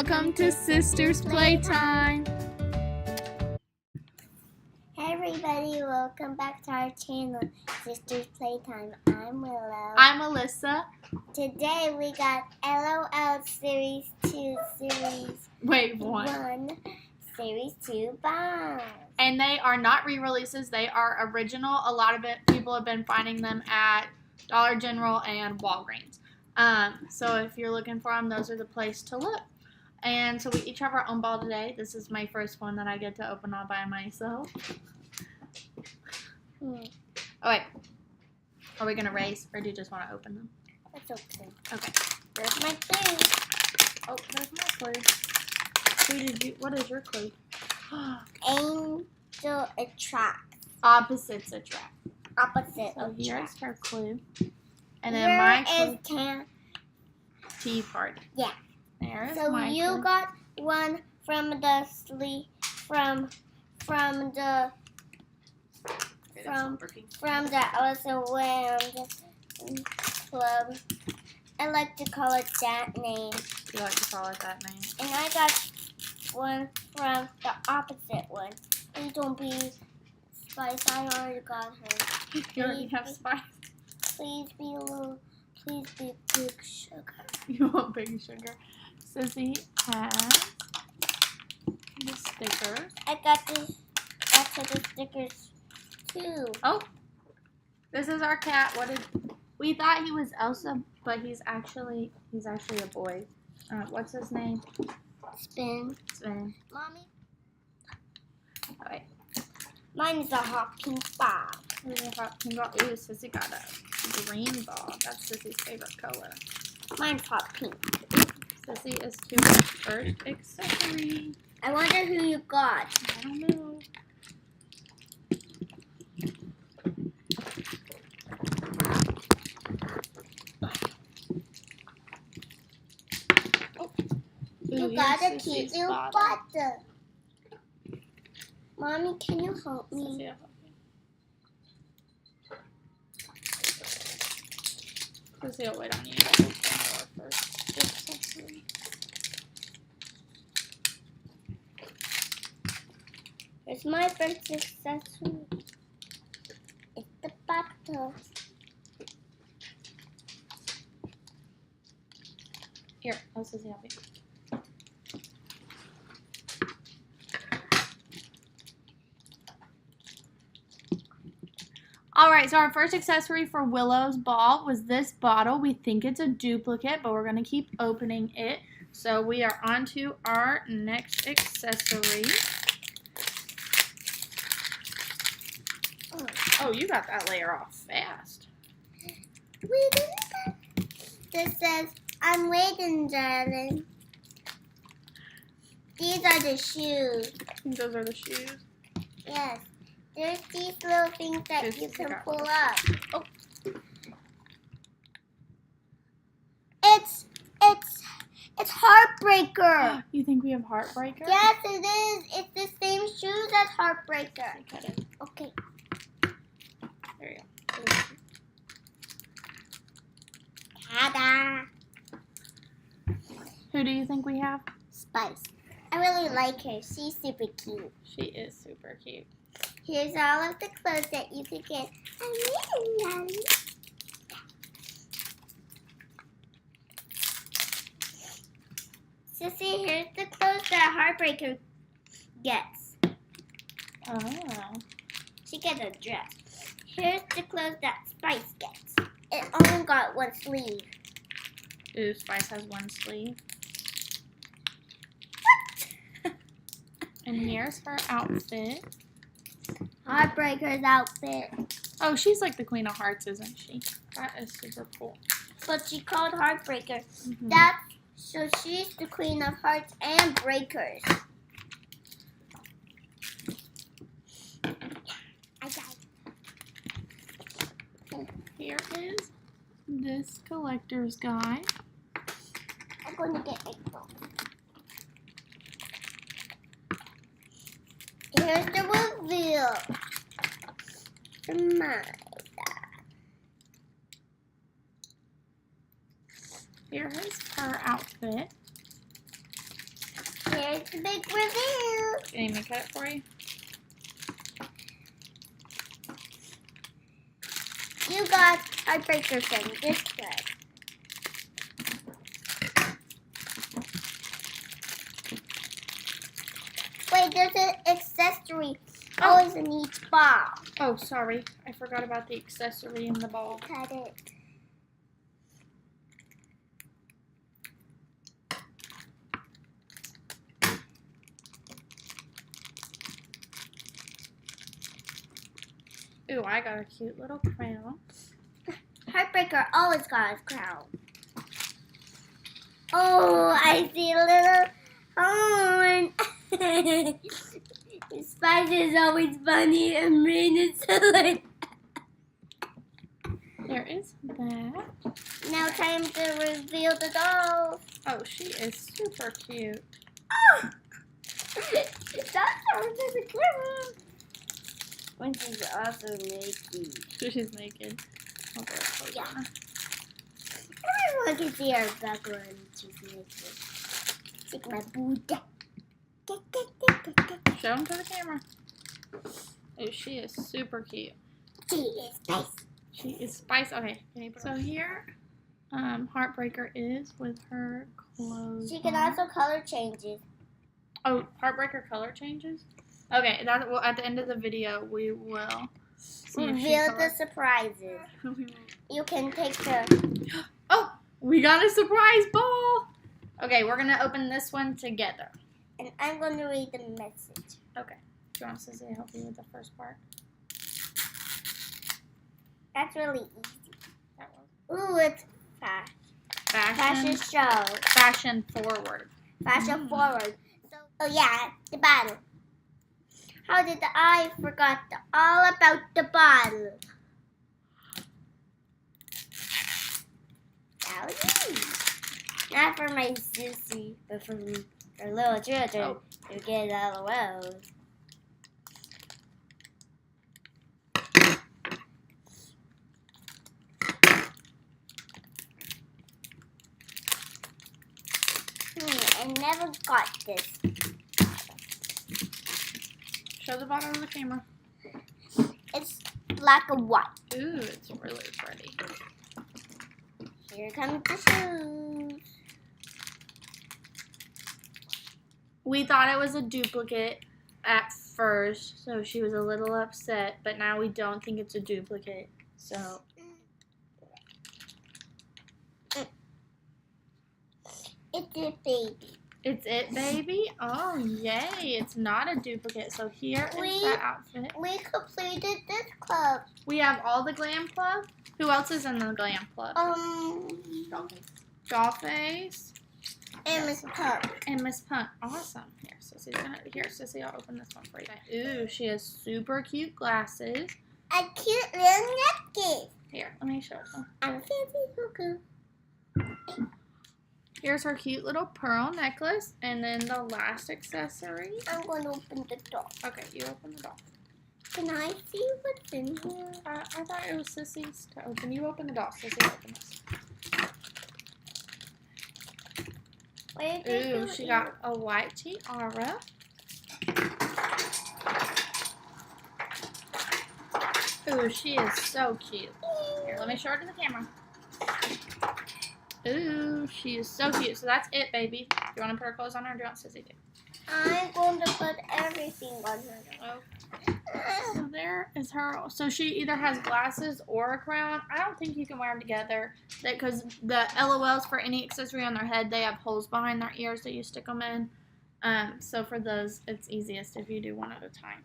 Welcome to Sisters Playtime. Hey everybody, welcome back to our channel, Sisters Playtime. I'm Willow. I'm Alyssa. Today we got LOL Series 2, Series Wait, what? 1, Series 2 Bombs. And they are not re-releases. They are original. A lot of people have been finding them at Dollar General and Walgreens. So if you're looking for them, those are the place to look. And so we each have our own ball today. This is my first one that I get to open all by myself. Oh, wait. Are we going to race, or do you just want to open them? Let's open. Okay. There's my clue. Oh, there's my clue. What is your clue? Angel attracts. Opposites attract. Opposite So here's attract. her clue. And then my clue. Is Tea party. Yeah. There's so my you clue. got one from the sleep from the Allison Williams Club. I like to call it that name. You like to call it that name? And I got one from the opposite one. Please don't be Spice. I already got her. You already have spice. Please be big sugar. You want big sugar? Sissy has the stickers. I got the stickers too. Oh, this is our cat. We thought he was Elsa, but he's actually a boy. What's his name? Spin. Sven. Mommy. All right. Mine is a hot pink ball. Here's a hot pink ball. Ooh, Sissy got a green ball. That's Sissy's favorite color. Mine's hot pink. Sissy is to her first accessory. I wonder who you got. I don't know. You got a cute little bottle. Mommy, can you help me? Sissy will wait on you to open our first accessory. Here's my first accessory. It's the bottle. Here, let Sissy help you. Alright, so our first accessory for Willow's ball was this bottle. We think it's a duplicate, but we're going to keep opening it. So we are on to our next accessory. Oh, you got that layer off fast. This says, I'm waiting, darling. These are the shoes. Those are the shoes. Yes. There's these little things that you can pull up. Oh. It's Heartbreaker. You think we have Heartbreaker? Yes, it is. It's the same shoes as Heartbreaker. Cut it. Okay. There you go. Ta-da. Who do you think we have? Spice. I really like her. She's super cute. She is super cute. Here's all of the clothes that you could get. Sissy, here's the clothes that Heartbreaker gets. Oh. She gets a dress. Here's the clothes that Spice gets. It only got one sleeve. Ooh, Spice has one sleeve. And here's her outfit. Heartbreaker's outfit. Oh, she's like the Queen of Hearts, isn't she? That is super cool. But she called Heartbreaker. Mm-hmm. So she's the Queen of Hearts and Breakers. I got it. Here is this collector's guide. I'm going to get my phone. Here's the reveal. My Here is her outfit. the big reveal. Can you cut it for you? You got Heartbreaker from this one. Wait, there's an accessory always in each ball. Oh, sorry. I forgot about the accessory in the ball. Cut it. Ooh, I got a cute little crown. Heartbreaker always got a crown. Oh, I see a little horn. Spice is always funny and Rain is silly. There is that. Now time to reveal the doll. Oh, she is super cute. Oh! That's her to the camera. When she's also naked. She's naked. I'll put her clothes on her. Everyone can see her back when she's naked. Take my booty. Show them to the camera. Oh, she is super cute. She is Spice. She is Spice. Okay. So here, Heartbreaker is with her clothes. She can on. also color change it. Oh, Heartbreaker color changes? Okay, that well, at the end of the video, we will see if she Reveal the colors. surprises. You can take the... Oh, we got a surprise ball. Okay, we're going to open this one together. And I'm going to read the message. Okay. Do you want us to help you with the first part? That's really easy. That one. Ooh, it's fast. Fashion show. Fashion forward. Fashion forward. So, oh yeah, the bottle. How did I forgot all about the bottle? That was easy. Not for my sissy, but for little children who get LOLs. I never got this. Show the bottom of the camera. It's black and white. Ooh, it's really pretty. Here comes the shoes. We thought it was a duplicate at first, so she was a little upset, but now we don't think it's a duplicate. So It's a baby. it's it, baby. Oh, yay. It's not a duplicate. So here is that outfit. We completed this club. We have all the glam club. Who else is in the glam club? Dollface. And Miss Pup. And Miss Punt. Awesome. Here, Sissy, I'll open this one for you. Ooh, she has super cute glasses. A cute little necklace. Here, let me show you. I'm a fancy cuckoo. Here's her cute little pearl necklace. And then the last accessory. I'm going to open the door. Okay, you open the doll. Can I see what's in here? I thought it was Sissy's to open. You open the doll. Sissy, open this. Ooh, she got a white tiara. Ooh, she is so cute. Here, let me show her to the camera. Ooh, she is so cute. So that's it, baby. Do you want to put her clothes on her or do you want Sissy to? I'm going to put everything on her. Okay. So there is her. So she either has glasses or a crown. I don't think you can wear them together. Because the LOLs for any accessory on their head, they have holes behind their ears that you stick them in. So for those, it's easiest if you do one at a time.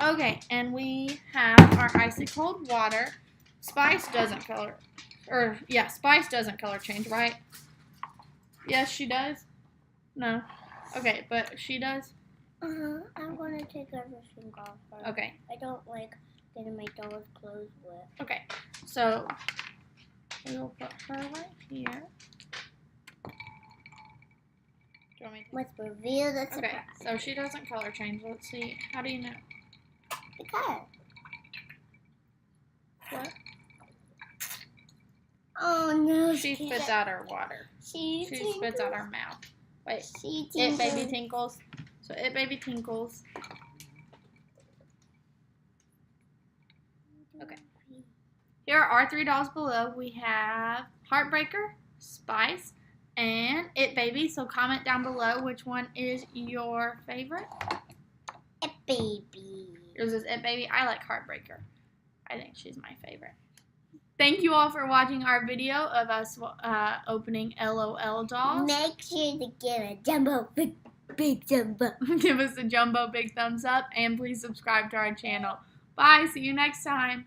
Okay, and we have our icy cold water. Spice doesn't color. Spice doesn't color change, right? Yes, she does? No. Okay, but she does? I'm going to take everything off first. Okay. I don't like getting my doll's clothes wet. Okay, so we will put her right here. Do you want me to? Let's reveal the surprise. Okay, so she doesn't color change. Let's see. How do you know? Because. What? Oh no. She spits out her water. She spits out her mouth. Wait. She It Baby tinkles. Tinkles. So It Baby Tinkles. Okay. Here are our 3 dolls below. We have Heartbreaker, Spice, and It Baby. So comment down below which one is your favorite. It Baby. Yours is It Baby. I like Heartbreaker. I think she's my favorite. Thank you all for watching our video of us opening LOL dolls. Make sure to give a jumbo, big jumbo. Give us a jumbo big thumbs up and please subscribe to our channel. Bye. See you next time.